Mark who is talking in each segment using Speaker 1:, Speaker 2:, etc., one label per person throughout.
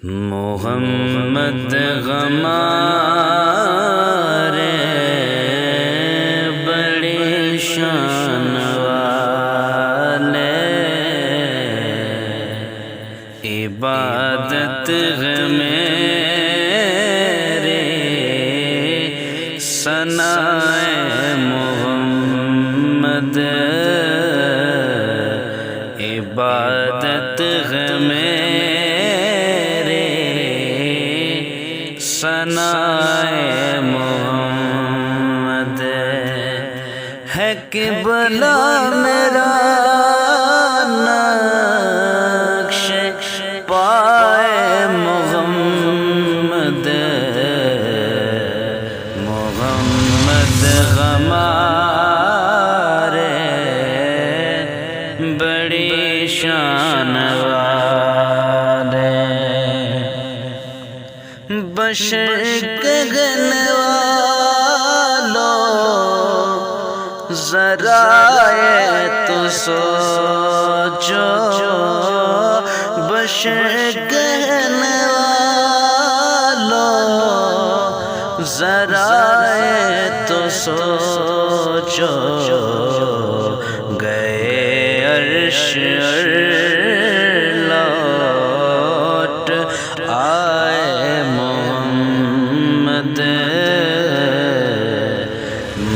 Speaker 1: محمد غمارے بڑی شان والے، عبادت ہے میرے ثنائے محمد، عبادت ہے میرے ثنائے محمد، ہے قبلہ میرا نقش پائے محمد، محمد غمارے بڑی شان والے، بشر کہنے والوں ذرا یہ تو سوچو، بشر کہنے والوں ذرا یہ تو سوچو، گئے عرش لوٹ آئے محمد،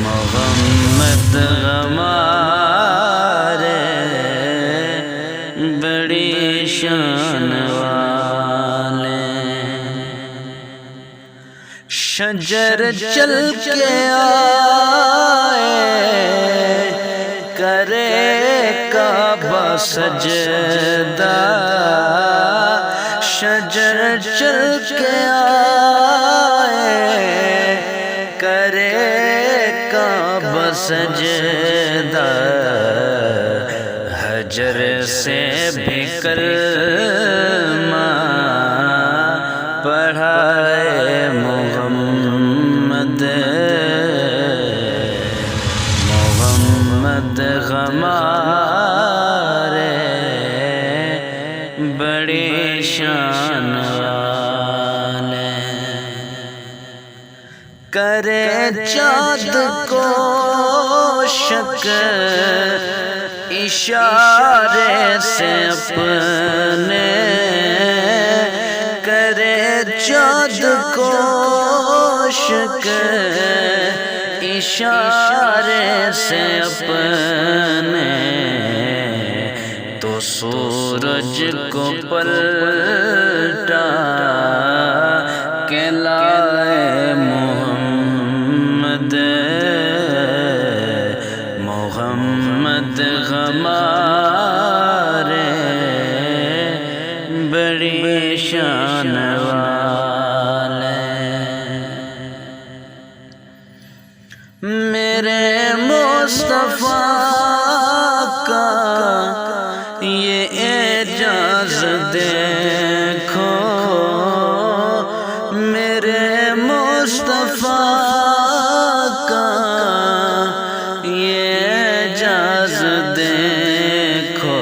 Speaker 1: محمد غمارے بڑی شان والے، شجر چل کے آئے کرے کعبہ سجدہ، شجر چل کے آئے کرے کعبہ سجدہ، حجر سے بھی کلمہ پڑھائے محمد، محمد غمارے بڑی شان والے، کرے چاند کو شک اشارے سے اپنے، کرے چاند کو شک اشارے سے اپنے، تو سورج کو پلٹا کے لائے محمد، محمد غمارے بڑی شان والے، میرے مصطفیٰ کا یہ اعجاز دیکھو، میرے مصطفیٰ کا یہ اعجاز دیکھو،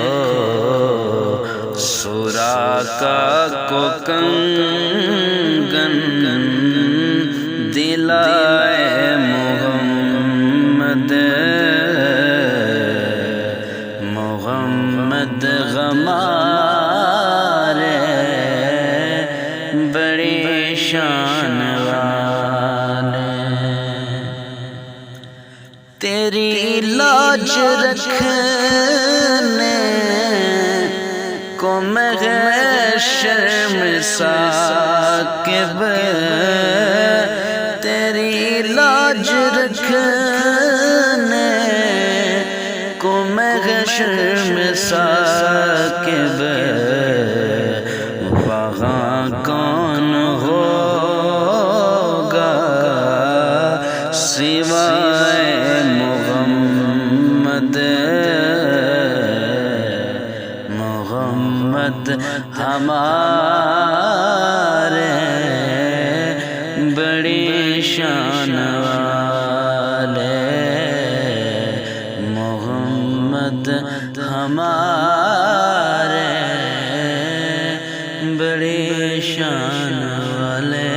Speaker 1: سوراخا کو کنگن دلائے محمد، محمد غمارے بڑی شان والے، تیری لاج رکھنے کو میں شرم ثاقب، تیری لاج رکھنے کو میں شرم ثاقب، وہاں کون ہوگا سوائے محمد، محمد ہمارے بڑی شان والے، محمد ہمارے بڑی شان والے